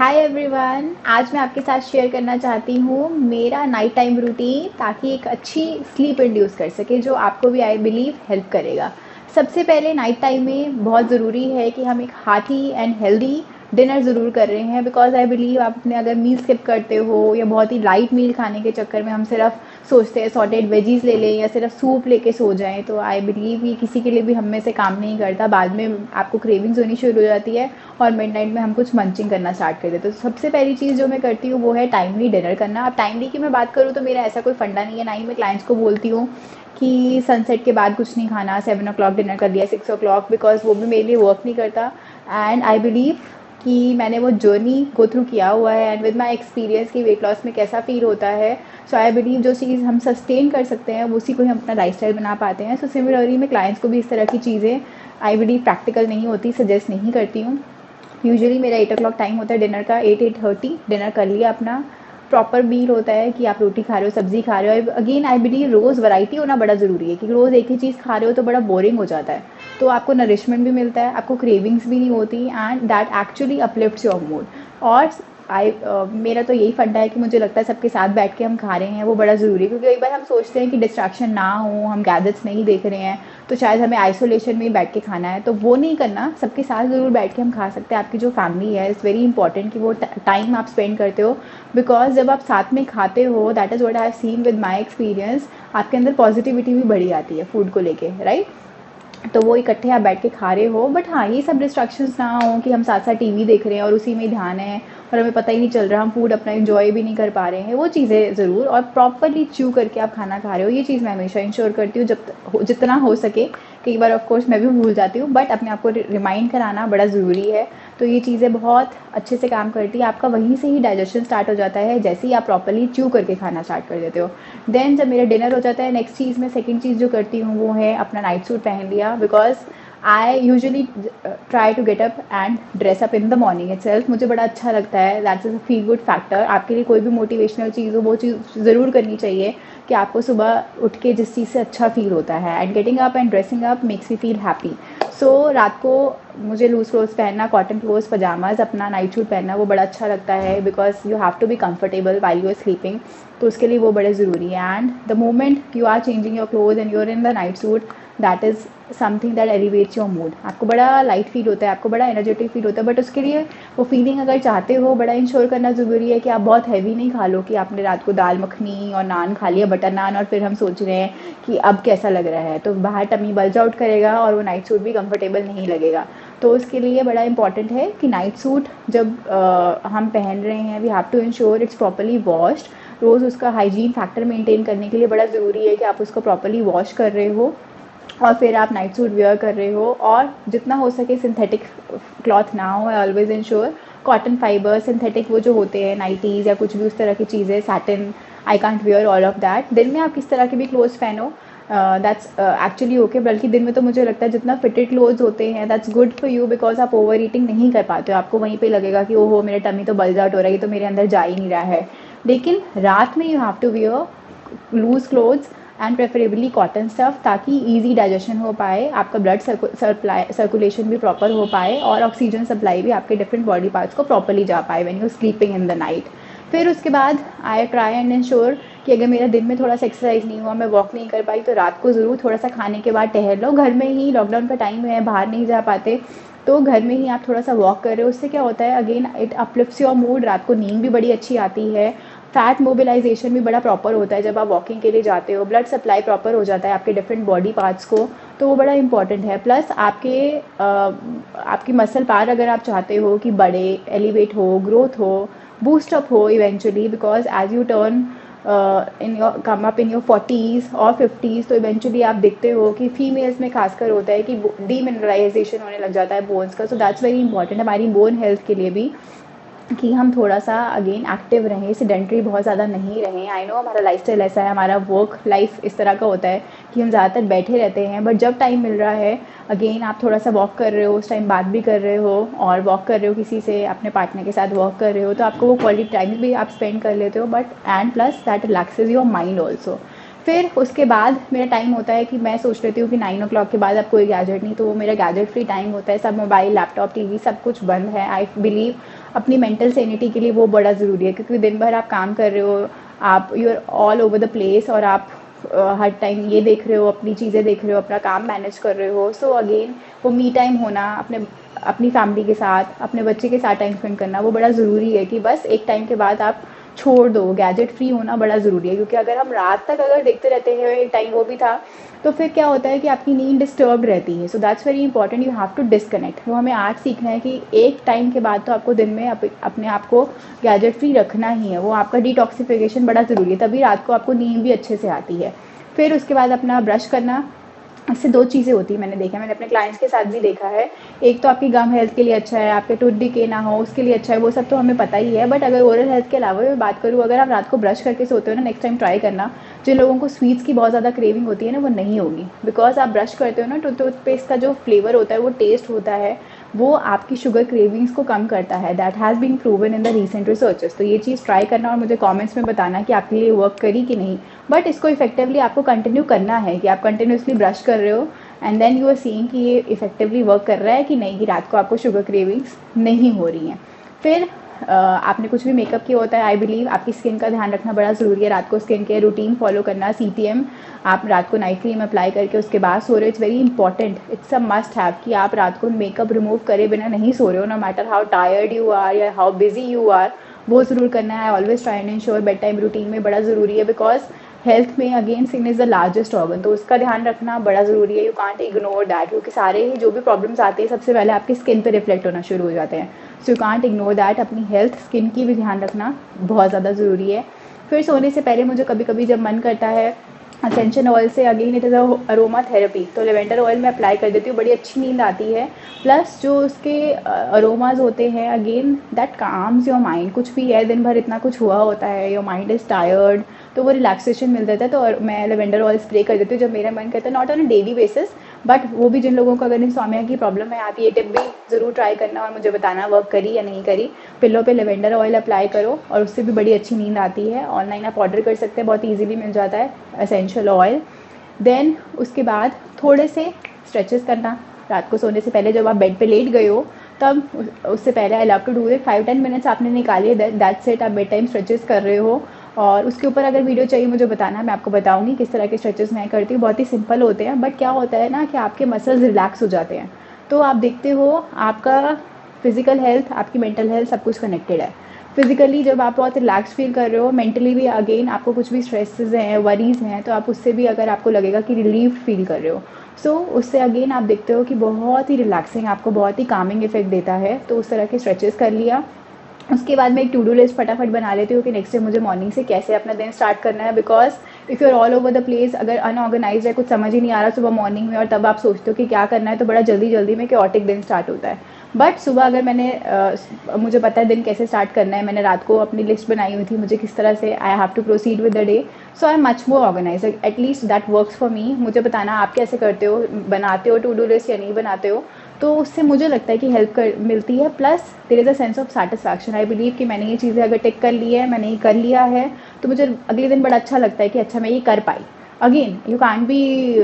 Hi everyone, आज मैं आपके साथ शेयर करना चाहती हूँ मेरा नाइट टाइम रूटीन, ताकि एक अच्छी स्लीप इंड्यूस कर सके जो आपको भी आई बिलीव हेल्प करेगा। सबसे पहले नाइट टाइम में बहुत ज़रूरी है कि हम एक हार्टी एंड हेल्दी डिनर ज़रूर कर रहे हैं, बिकॉज आई बिलीव आप अपने अगर मील स्किप करते हो या बहुत ही लाइट मील खाने के चक्कर में हम सिर्फ सोचते हैं सॉटेड वेजीज ले लें या सिर्फ सूप लेके सो जाएं, तो आई बिलीव ये किसी के लिए भी हम में से काम नहीं करता। बाद में आपको क्रेविंग्स होनी शुरू हो जाती है और मिडनाइट में हम कुछ मंचिंग करना स्टार्ट कर देते हैं। तो सबसे पहली चीज़ जो मैं करती हूँ वो है टाइमली डिनर करना। अब टाइमली की मैं बात करूँ तो मेरा ऐसा कोई फंडा नहीं है, ना ही मैं क्लाइंट्स को बोलती हूँ कि सनसेट के बाद कुछ नहीं खाना, 7 o'clock डिनर कर लिया 6 o'clock, बिकॉज वो भी मेरे लिए वर्क नहीं करता। एंड आई बिलीव कि मैंने वो जर्नी गो थ्रू किया हुआ है एंड विद माई एक्सपीरियंस कि वेट लॉस में कैसा फील होता है। सो आई बिलीव जो चीज़ हम सस्टेन कर सकते हैं उसी को ही हम अपना लाइफस्टाइल बना पाते हैं। सो सिमिलरली मैं क्लाइंट्स को भी इस तरह की चीज़ें आई बिलीव प्रैक्टिकल नहीं होती, सजेस्ट नहीं करती हूँ। यूजुअली मेरा 8 o'clock टाइम होता है डिनर का, 8-8:30 डिनर कर लिया अपना। प्रॉपर मील होता है कि आप रोटी खा रहे हो, सब्जी खा रहे हो। अगेन आई बिलीव रोज़ वैरायटी होना बड़ा ज़रूरी है, क्योंकि रोज़ एक ही चीज़ खा रहे हो तो बड़ा बोरिंग हो जाता है। तो आपको नरिशमेंट भी मिलता है, आपको क्रेविंग्स भी नहीं होती, and that actually uplifts your mood. और मेरा तो यही फंडा है कि मुझे लगता है सबके साथ बैठ के हम खा रहे हैं वो बड़ा ज़रूरी है, क्योंकि एक बार हम सोचते हैं कि डिस्ट्रैक्शन ना हो, हम गैजेट्स नहीं देख रहे हैं, तो शायद हमें आइसोलेशन में ही बैठ के खाना है। तो वो नहीं करना, सबके साथ ज़रूर बैठ के हम खा सकते हैं। आपकी जो फैमिली है, इट्स वेरी इंपॉर्टेंट कि वो टाइम आप स्पेंड करते हो, बिकॉज जब आप साथ में खाते हो, that is what I have seen with my experience, आपके अंदर पॉजिटिविटी भी बढ़ी आती है फूड को लेके, राइट। तो वो इकट्ठे आप बैठ के खा रहे हो, बट हाँ ये सब डिस्ट्रैक्शंस ना हो कि हम साथ साथ टीवी देख रहे हैं और उसी में ध्यान है और हमें पता ही नहीं चल रहा, हम फूड अपना एंजॉय भी नहीं कर पा रहे हैं। वो चीज़ें ज़रूर, और प्रॉपरली च्यू करके आप खाना खा रहे हो, ये चीज़ मैं हमेशा इंश्योर करती हूँ जितना हो सके। कई बार ऑफ कोर्स मैं भी भूल जाती हूँ, बट अपने आप को रिमाइंड कराना बड़ा ज़रूरी है। तो ये चीज़ें बहुत अच्छे से काम करती है। आपका वहीं से ही डाइजेशन स्टार्ट हो जाता है, जैसे ही आप प्रॉपरली च्यू करके खाना स्टार्ट कर देते हो। देन जब मेरा डिनर हो जाता है, नेक्स्ट चीज़ मैं सेकंड चीज़ जो करती हूँ वो है अपना नाइट सूट पहन लिया, because I usually try to get up and dress up in the morning itself. मुझे बड़ा अच्छा लगता है, that's a feel good factor. आपके लिए कोई भी मोटिवेशनल चीज़ हो वो चीज़ ज़रूर करनी चाहिए कि आपको सुबह उठ के जिस चीज़ से अच्छा फील होता है, and getting up and dressing up makes me feel happy. So रात को मुझे लूज क्लोथ्स पहनना, कॉटन क्लोथ्स, पजामाज, अपना नाइट सूट पहनना वो बड़ा अच्छा लगता है, because you have to be comfortable while you are sleeping. तो उसके लिए वो बड़े ज़रूरी है। And the moment you are changing your cloth and you are in the night suit, that is something that elevates your mood. आपको बड़ा light feel होता है, आपको बड़ा एनर्जेटिक फील होता है, बट उसके लिए वो फीलिंग अगर चाहते हो, बड़ा इंश्योर करना ज़रूरी है कि आप बहुत हैवी नहीं खा लो, कि आपने रात को दाल मखनी और नान खा लिया, बटर नान, और फिर हम सोच रहे हैं कि अब कैसा लग रहा है, तो बाहर टमी बल्ज आउट करेगा और वो नाइट सूट भी कंफर्टेबल नहीं लगेगा। तो उसके लिए बड़ा इंपॉर्टेंट है कि नाइट सूट जब हम पहन रहे हैं, we have to ensure it's properly washed. रोज़ उसका हाइजीन फैक्टर मेंटेन करने के लिए बड़ा ज़रूरी है कि आप उसको प्रॉपरली वॉश कर रहे हो और फिर आप नाइट सूट वेयर कर रहे हो। और जितना हो सके सिंथेटिक क्लॉथ ना हो, always ensure cotton fibre, synthetic वो जो होते हैं नाइटीज़ या कुछ भी उस तरह की चीज़ें, satin, I can't where all of that. दिन में आप किस तरह के भी क्लोथ्स पहनो, दैट्स एक्चुअली ओके। बल्कि दिन में तो मुझे लगता है जितना फिटेड क्लोथ्स होते हैं that's good for you, because आप ओवर ईटिंग नहीं कर पाते हो। आपको वहीं पे लगेगा कि ओहो मेरा टमी तो बल्ज आउट हो रहा है, तो मेरे अंदर जा ही नहीं रहा है। लेकिन रात में you have to wear loose clothes and preferably cotton stuff, ताकि ईजी डाइजेशन हो पाए, आपका ब्लड सर्कुलेशन भी प्रॉपर हो पाए और ऑक्सीजन सप्लाई भी आपके डिफरेंट बॉडी पार्ट्स को प्रॉपरली जा पाए when you sleeping in the night. फिर उसके बाद आई ट्राई एंड इंश्योर कि अगर मेरा दिन में थोड़ा सा एक्सरसाइज नहीं हुआ, मैं वॉक नहीं कर पाई, तो रात को ज़रूर थोड़ा सा खाने के बाद टहल लो। घर में ही, लॉकडाउन का टाइम है, बाहर नहीं जा पाते, तो घर में ही आप थोड़ा सा वॉक कर रहे हो। उससे क्या होता है, again it uplifts your mood, रात को नींद भी बड़ी अच्छी आती है, फैट मोबिलाइजेशन भी बड़ा प्रॉपर होता है। जब आप वॉकिंग के लिए जाते हो, ब्लड सप्लाई प्रॉपर हो जाता है आपके डिफरेंट बॉडी पार्ट्स को, तो वो बड़ा इंपॉर्टेंट है। प्लस आपकी मसल पार अगर आप चाहते हो कि बड़े, एलिवेट हो, ग्रोथ हो, बूस्ट अप हो eventually, because as you turn in your come up in your 40s और 50s, तो इवेंचुअली आप देखते हो कि फीमेल्स में खासकर होता है कि डीमिनरलाइजेशन होने लग जाता है बोन्स का। सो दैट्स वेरी इंपॉर्टेंट हमारी बोन हेल्थ के लिए भी, कि हम थोड़ा सा अगेन एक्टिव रहें, सेडेंटरी बहुत ज़्यादा नहीं रहें। आई नो हमारा लाइफस्टाइल ऐसा है, हमारा वर्क लाइफ इस तरह का होता है कि हम ज़्यादातर बैठे रहते हैं, बट जब टाइम मिल रहा है, अगेन आप थोड़ा सा वॉक कर रहे हो, उस टाइम बात भी कर रहे हो और वॉक कर रहे हो किसी से, अपने पार्टनर के साथ वॉक कर रहे हो, तो आपको वो क्वालिटी टाइम भी आप स्पेंड कर लेते हो, but and plus that relaxes your mind also. फिर उसके बाद मेरा टाइम होता है कि मैं सोच लेती हूँ कि 9 o'clock के बाद अब कोई गैजेट नहीं, तो वो मेरा गैजेट फ्री टाइम होता है। सब मोबाइल, लैपटॉप, टीवी सब कुछ बंद है। आई बिलीव अपनी मेंटल सेनिटी के लिए वो बड़ा ज़रूरी है, क्योंकि दिन भर आप काम कर रहे हो, आप you are all over the place, और आप हर टाइम ये देख रहे हो, अपनी चीज़ें देख रहे हो, अपना काम मैनेज कर रहे हो। सो अगेन वो मी टाइम होना, अपनी फैमिली के साथ, अपने बच्चे के साथ टाइम स्पेंड करना, वो बड़ा ज़रूरी है कि बस एक टाइम के बाद आप छोड़ दो। गैजेट फ्री होना बड़ा ज़रूरी है, क्योंकि अगर हम रात तक अगर देखते रहते हैं, एक टाइम वो भी था, तो फिर क्या होता है कि आपकी नींद डिस्टर्ब रहती है। So that's very important, you have to disconnect. वो हमें आज सीखना है कि एक टाइम के बाद तो आपको दिन में अपने आप को गैजेट फ्री रखना ही है। वो आपका डिटॉक्सिफिकेशन बड़ा ज़रूरी है, तभी रात को आपको नींद भी अच्छे से आती है। फिर उसके बाद अपना ब्रश करना, इससे दो चीज़ें होती हैं, मैंने देखा है, मैंने अपने क्लाइंट्स के साथ भी देखा है। एक तो आपकी गम हेल्थ के लिए अच्छा है, आपके टूथ डिके ना हो उसके लिए अच्छा है, वो सब तो हमें पता ही है। बट अगर ओरल हेल्थ के अलावा मैं बात करूँ, अगर आप रात को ब्रश करके सोते हो ना, नेक्स्ट टाइम ट्राई करना, जिन लोगों को स्वीट्स की बहुत ज़्यादा क्रेविंग होती है ना, वो नहीं होगी। बिकॉज आप ब्रश करते हो ना, तो टूथपेस्ट का जो फ्लेवर होता है, वो टेस्ट होता है, वो आपकी शुगर क्रेविंग्स को कम करता है। That has been proven in the recent researches. तो ये चीज़ ट्राई करना और मुझे कमेंट्स में बताना कि आपके लिए वर्क करी कि नहीं। बट इसको इफेक्टिवली आपको कंटिन्यू करना है, कि आप कंटिन्यूसली ब्रश कर रहे हो and then you are seeing कि ये इफेक्टिवली वर्क कर रहा है कि नहीं, कि रात को आपको शुगर क्रेविंग्स नहीं हो रही हैं। फिर आपने कुछ भी मेकअप किया होता है, आई बिलीव आपकी स्किन का ध्यान रखना बड़ा ज़रूरी है। रात को स्किन केयर रूटीन फॉलो करना, CTM, आप रात को नाइट क्रीम अप्लाई करके उसके बाद सो रहे हो, it's very important, it's a must have कि आप रात को मेकअप रिमूव करे बिना नहीं सो रहे हो, no matter how tired you are या हाउ बिजी यू आर, वो ज़रूर करना है। Always try and ensure bed time routine में बड़ा ज़रूरी है, बिकॉज हेल्थ में again skin is the largest organ, तो उसका ध्यान रखना बड़ा ज़रूरी है। यू कांट इग्नोर दैट, क्योंकि सारे ही जो भी प्रॉब्लम्स आते हैं सबसे पहले आपकी स्किन पे रिफ्लेक्ट होना शुरू हो जाते हैं। So you can't ignore that, अपनी हेल्थ स्किन की भी ध्यान रखना बहुत ज़्यादा ज़रूरी है। फिर सोने से पहले मुझे कभी कभी जब मन करता है, असेंशन ऑयल से, again it is aroma therapy, तो लेवेंडर ऑयल मैं अप्लाई कर देती हूँ, बड़ी अच्छी नींद आती है। प्लस जो उसके अरोमाज होते हैं, again that calms your mind. कुछ भी है, दिन भर इतना कुछ हुआ होता है, योर माइंड इज़ टायर्ड, तो वो रिलैक्सेशन मिल जाता है। तो मैं लेवेंडर ऑयल स्प्रे कर देती हूँ जब मेरा मन करता है, not on a daily basis, but वो भी जिन लोगों को अगर इंसोम्निया की प्रॉब्लम है, आप ये टिप भी ज़रूर ट्राई करना और मुझे बताना वर्क करी या नहीं करी। पिल्लों पे लेवेंडर ऑयल अप्लाई करो और उससे भी बड़ी अच्छी नींद आती है। ऑनलाइन आप ऑर्डर कर सकते हैं, बहुत ईजीली मिल जाता है एसेंशियल ऑयल। देन उसके बाद थोड़े से स्ट्रेचेस करना रात को सोने से पहले, जब आप बेड पे लेट गए हो तब उससे पहले I love to do it. 5-10 minutes आपने निकालिए, दैट्स इट, आप बेड टाइम स्ट्रेचेस कर रहे हो। और उसके ऊपर अगर वीडियो चाहिए मुझे बताना, मैं आपको बताऊंगी किस तरह के स्ट्रेचेस मैं करती हूँ। बहुत ही सिंपल होते हैं, बट क्या होता है ना कि आपके मसल्स रिलैक्स हो जाते हैं। तो आप देखते हो आपका फिजिकल हेल्थ, आपकी मेंटल हेल्थ, सब कुछ कनेक्टेड है। फिजिकली जब आप बहुत रिलैक्स फील कर रहे हो, मेंटली भी अगेन आपको कुछ भी स्ट्रेसेस हैं, वरीज हैं, तो आप उससे भी अगर आपको लगेगा कि रिलीफ फील कर रहे हो, सो उससे अगेन आप देखते हो कि बहुत ही रिलैक्सिंग, आपको बहुत ही कामिंग इफेक्ट देता है। तो उस तरह के स्ट्रेचेस कर लिया। उसके बाद मैं एक टू डू लिस्ट फटाफट बना लेती हूँ कि नेक्स्ट डे मुझे मॉर्निंग से कैसे अपना दिन स्टार्ट करना है। Because if you are all over the place, अगर अनऑर्गेनाइज है, कुछ समझ ही नहीं आ रहा सुबह मॉर्निंग में, और तब आप सोचते हो कि क्या करना है, तो बड़ा जल्दी जल्दी में क्योटिक दिन स्टार्ट होता है। बट सुबह अगर मुझे पता है दिन कैसे स्टार्ट करना है, मैंने रात को अपनी लिस्ट बनाई हुई थी, मुझे किस तरह से I have to proceed with the day, so I am much more organised, at least that works for me. मुझे बताना आप कैसे करते हो, बनाते हो टू डू लिस्ट या नहीं बनाते हो, तो उससे मुझे लगता है कि हेल्प मिलती है। Plus there is a sense of satisfaction, I believe कि मैंने ये चीज़ें अगर टिक कर ली है, मैंने ये कर लिया है, तो मुझे अगले दिन बड़ा अच्छा लगता है कि अच्छा मैं ये कर पाई। Again you can't be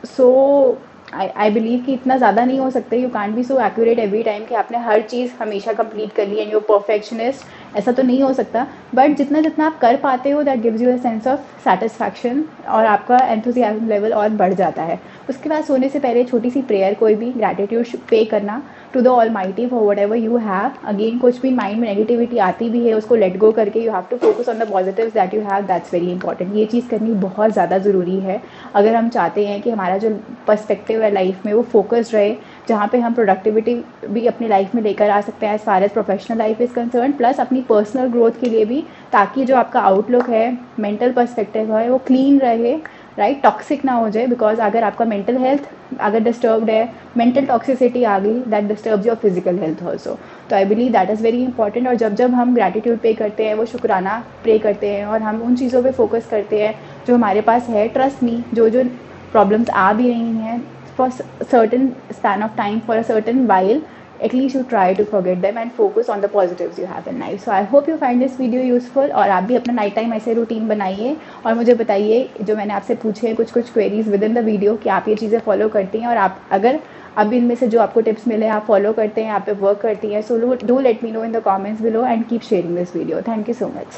so, I believe कि इतना ज़्यादा नहीं हो सकता, you can't be so accurate every time कि आपने हर चीज़ हमेशा कंप्लीट कर ली एंड यू परफेक्शनिस्ट, ऐसा तो नहीं हो सकता। बट जितना जितना आप कर पाते हो, that gives you a sense of satisfaction, और आपका एंथुसियाज्म लेवल और बढ़ जाता है। उसके बाद सोने से पहले छोटी सी प्रेयर, कोई भी ग्रैटिट्यूड पे करना to the almighty for whatever you have. Again कुछ भी माइंड में नेगेटिविटी आती भी है, उसको लेट गो करके you have to focus on the positives that you have, that's very important. ये चीज़ करनी बहुत ज़्यादा ज़रूरी है अगर हम चाहते हैं कि हमारा जो पर्सपेक्टिव है लाइफ में वो फोकस्ड रहे, जहाँ पे हम प्रोडक्टिविटी भी अपनी लाइफ में लेकर आ सकते हैं as far as professional life is concern, plus अपनी पर्सनल ग्रोथ के लिए भी, ताकि जो आपका आउटलुक है, मेंटल पर्सपेक्टिव है, वो क्लीन रहे, राइट, टॉक्सिक ना हो जाए। बिकॉज अगर आपका मेंटल हेल्थ अगर डिस्टर्ब्ड है, मेंटल टॉक्सिसिटी आ गई, that disturbs your physical health also. तो I believe that is very important. और जब जब हम ग्रैटिट्यूड पे करते हैं, वो शुक्राना प्रे करते हैं, और हम उन चीज़ों पे फोकस करते हैं जो हमारे पास है, ट्रस्ट मी, जो जो प्रॉब्लम्स आ भी रही हैं for certain span of time, for a certain while, at least you try to forget them and focus on the positives you have in life. So I hope you find this video useful, और आप भी अपना night time ऐसे routine बनाइए और मुझे बताइए जो मैंने आपसे पूछे हैं कुछ queries with in the video कि आप ये चीज़ें फॉलो करती हैं, और आप अगर अब इनमें से जो आपको टिप्स मिले आप फॉलो करते हैं, आप पे वर्क करती हैं, so do let me know in the comments below and keep sharing this video. Thank you so much.